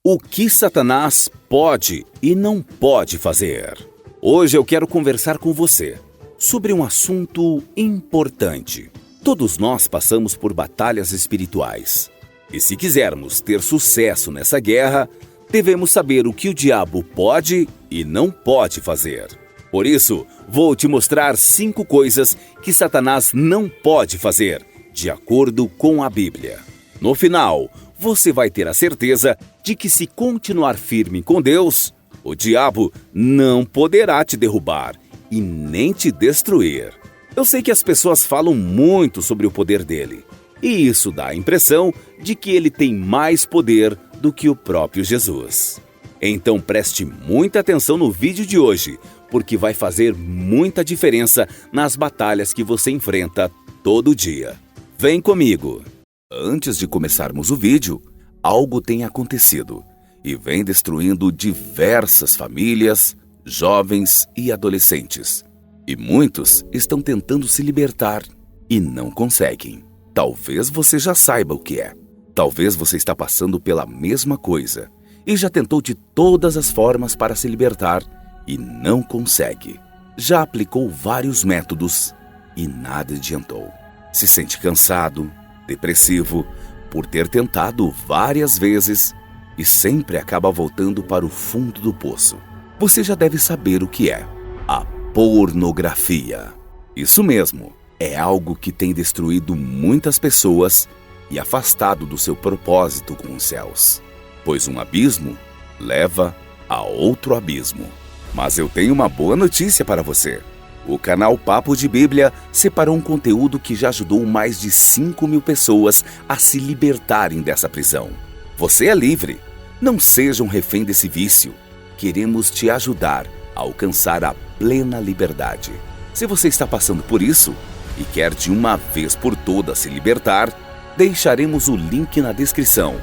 O que Satanás pode e não pode fazer. Hoje eu quero conversar com você sobre um assunto importante. Todos nós passamos por batalhas espirituais. E se quisermos ter sucesso nessa guerra, devemos saber o que o diabo pode e não pode fazer. Por isso, vou te mostrar 5 coisas que Satanás não pode fazer, de acordo com a Bíblia. No final, você vai ter a certeza de que se continuar firme com Deus, o diabo não poderá te derrubar e nem te destruir. Eu sei que as pessoas falam muito sobre o poder dele, e isso dá a impressão de que ele tem mais poder do que o próprio Jesus. Então preste muita atenção no vídeo de hoje, porque vai fazer muita diferença nas batalhas que você enfrenta todo dia. Vem comigo! Antes de começarmos o vídeo, algo tem acontecido e vem destruindo diversas famílias, jovens e adolescentes. E muitos estão tentando se libertar e não conseguem. Talvez você já saiba o que é. Talvez você está passando pela mesma coisa e já tentou de todas as formas para se libertar e não consegue. Já aplicou vários métodos e nada adiantou. Se sente cansado, depressivo, por ter tentado várias vezes e sempre acaba voltando para o fundo do poço. Você já deve saber o que é: a pornografia. Isso mesmo, é algo que tem destruído muitas pessoas e afastado do seu propósito com os céus. Pois um abismo leva a outro abismo. Mas eu tenho uma boa notícia para você. O canal Papo de Bíblia separou um conteúdo que já ajudou mais de 5.000 pessoas a se libertarem dessa prisão. Você é livre. Não seja um refém desse vício. Queremos te ajudar a alcançar a plena liberdade. Se você está passando por isso e quer de uma vez por todas se libertar, deixaremos o link na descrição,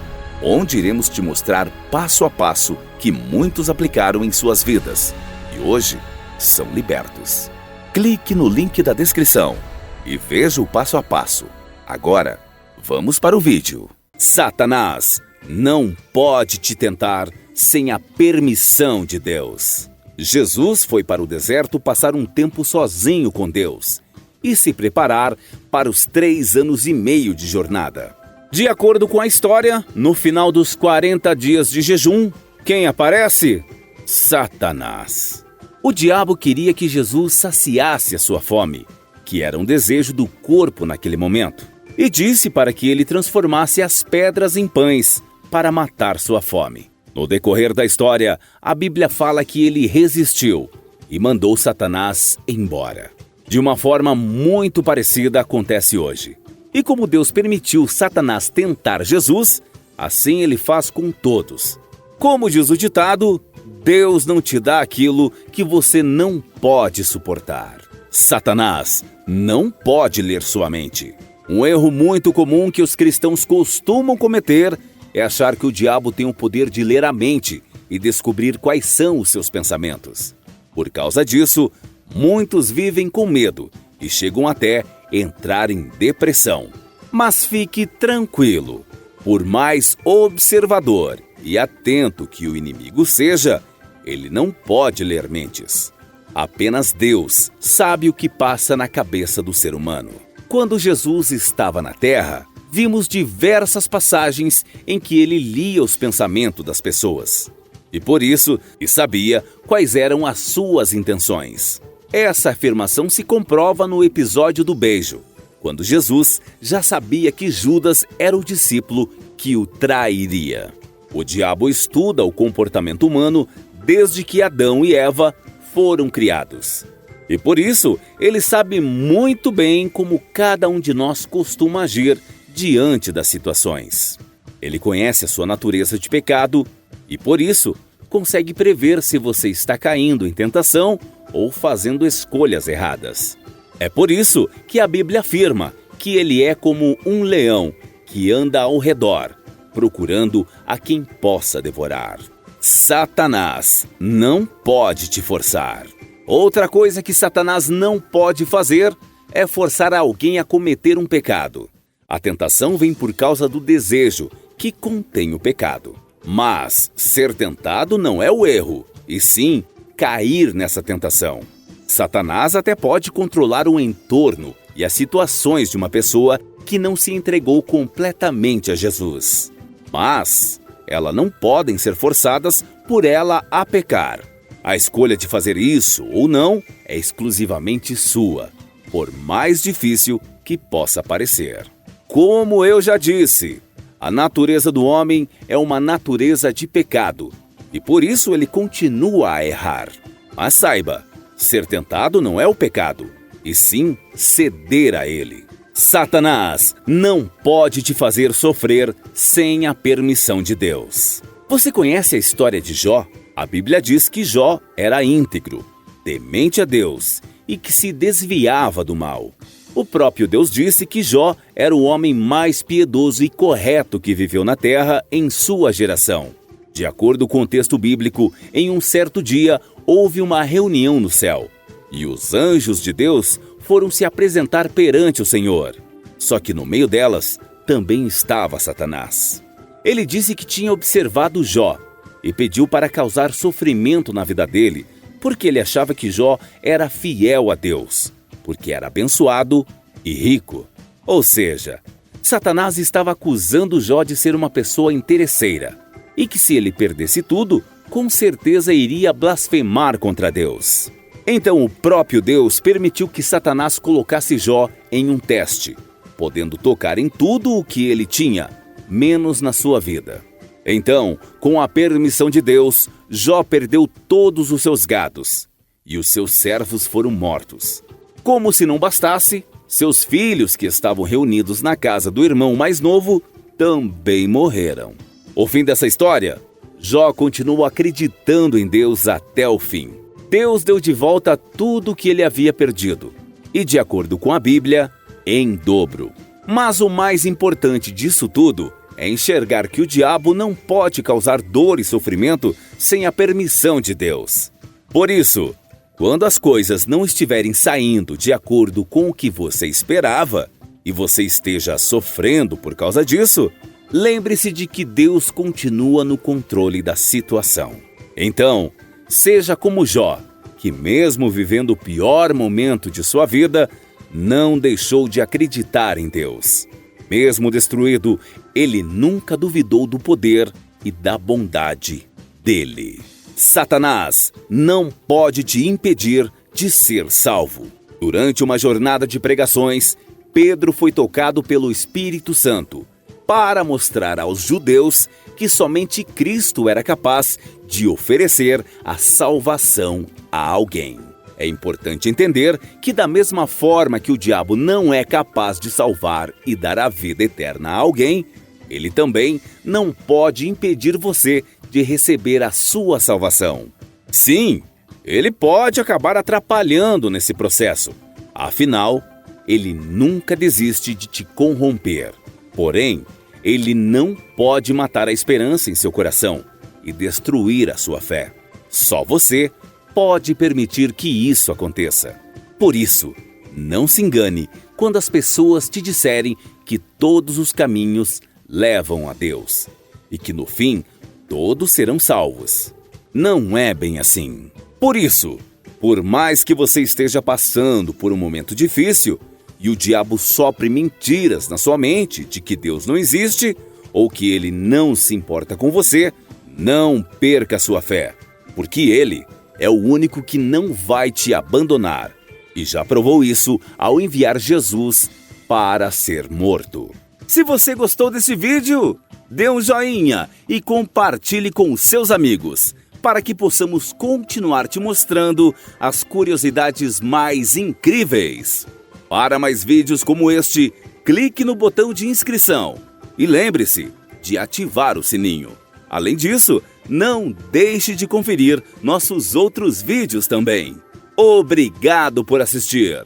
onde iremos te mostrar passo a passo que muitos aplicaram em suas vidas e hoje são libertos. Clique no link da descrição e veja o passo a passo. Agora, vamos para o vídeo. Satanás não pode te tentar sem a permissão de Deus. Jesus foi para o deserto passar um tempo sozinho com Deus e se preparar para os 3 anos e meio de jornada. De acordo com a história, no final dos 40 dias de jejum, quem aparece? Satanás. O diabo queria que Jesus saciasse a sua fome, que era um desejo do corpo naquele momento, e disse para que ele transformasse as pedras em pães para matar sua fome. No decorrer da história, a Bíblia fala que ele resistiu e mandou Satanás embora. De uma forma muito parecida acontece hoje. E como Deus permitiu Satanás tentar Jesus, assim ele faz com todos. Como diz o ditado, Deus não te dá aquilo que você não pode suportar. Satanás não pode ler sua mente. Um erro muito comum que os cristãos costumam cometer é achar que o diabo tem o poder de ler a mente e descobrir quais são os seus pensamentos. Por causa disso, muitos vivem com medo e chegam até entrar em depressão. Mas fique tranquilo. Por mais observador e atento que o inimigo seja, ele não pode ler mentes. Apenas Deus sabe o que passa na cabeça do ser humano. Quando Jesus estava na terra, vimos diversas passagens em que ele lia os pensamentos das pessoas. E por isso, ele sabia quais eram as suas intenções. Essa afirmação se comprova no episódio do beijo, quando Jesus já sabia que Judas era o discípulo que o trairia. O diabo estuda o comportamento humano desde que Adão e Eva foram criados. E por isso, ele sabe muito bem como cada um de nós costuma agir diante das situações. Ele conhece a sua natureza de pecado e, por isso, consegue prever se você está caindo em tentação ou fazendo escolhas erradas. É por isso que a Bíblia afirma que ele é como um leão que anda ao redor, procurando a quem possa devorar. Satanás não pode te forçar. Outra coisa que Satanás não pode fazer é forçar alguém a cometer um pecado. A tentação vem por causa do desejo que contém o pecado. Mas ser tentado não é o erro, e sim cair nessa tentação. Satanás até pode controlar o entorno e as situações de uma pessoa que não se entregou completamente a Jesus. Mas elas não podem ser forçadas por ela a pecar. A escolha de fazer isso ou não é exclusivamente sua, por mais difícil que possa parecer. Como eu já disse, a natureza do homem é uma natureza de pecado, e por isso ele continua a errar. Mas saiba, ser tentado não é o pecado, e sim ceder a ele. Satanás não pode te fazer sofrer sem a permissão de Deus. Você conhece a história de Jó? A Bíblia diz que Jó era íntegro, temente a Deus e que se desviava do mal. O próprio Deus disse que Jó era o homem mais piedoso e correto que viveu na terra em sua geração. De acordo com o texto bíblico, em um certo dia houve uma reunião no céu e os anjos de Deus foram se apresentar perante o Senhor. Só que no meio delas também estava Satanás. Ele disse que tinha observado Jó e pediu para causar sofrimento na vida dele, porque ele achava que Jó era fiel a Deus, porque era abençoado e rico. Ou seja, Satanás estava acusando Jó de ser uma pessoa interesseira e que se ele perdesse tudo, com certeza iria blasfemar contra Deus. Então o próprio Deus permitiu que Satanás colocasse Jó em um teste, podendo tocar em tudo o que ele tinha, menos na sua vida. Então, com a permissão de Deus, Jó perdeu todos os seus gados e os seus servos foram mortos. Como se não bastasse, seus filhos que estavam reunidos na casa do irmão mais novo também morreram. O fim dessa história, Jó continuou acreditando em Deus até o fim. Deus deu de volta tudo o que ele havia perdido e, de acordo com a Bíblia, em dobro. Mas o mais importante disso tudo é enxergar que o diabo não pode causar dor e sofrimento sem a permissão de Deus. Por isso, quando as coisas não estiverem saindo de acordo com o que você esperava e você esteja sofrendo por causa disso, lembre-se de que Deus continua no controle da situação. Então, seja como Jó, que mesmo vivendo o pior momento de sua vida, não deixou de acreditar em Deus. Mesmo destruído, ele nunca duvidou do poder e da bondade dele. Satanás não pode te impedir de ser salvo. Durante uma jornada de pregações, Pedro foi tocado pelo Espírito Santo para mostrar aos judeus que somente Cristo era capaz de oferecer a salvação a alguém. É importante entender que da mesma forma que o diabo não é capaz de salvar e dar a vida eterna a alguém, ele também não pode impedir você de receber a sua salvação. Sim, ele pode acabar atrapalhando nesse processo. Afinal, ele nunca desiste de te corromper. Porém, ele não pode matar a esperança em seu coração e destruir a sua fé. Só você pode permitir que isso aconteça. Por isso, não se engane quando as pessoas te disserem que todos os caminhos levam a Deus e que no fim todos serão salvos. Não é bem assim. Por isso, por mais que você esteja passando por um momento difícil e o diabo sopre mentiras na sua mente de que Deus não existe ou que ele não se importa com você, não perca sua fé, porque ele é o único que não vai te abandonar e já provou isso ao enviar Jesus para ser morto. Se você gostou desse vídeo, dê um joinha e compartilhe com os seus amigos para que possamos continuar te mostrando as curiosidades mais incríveis. Para mais vídeos como este, clique no botão de inscrição e lembre-se de ativar o sininho. Além disso, não deixe de conferir nossos outros vídeos também. Obrigado por assistir!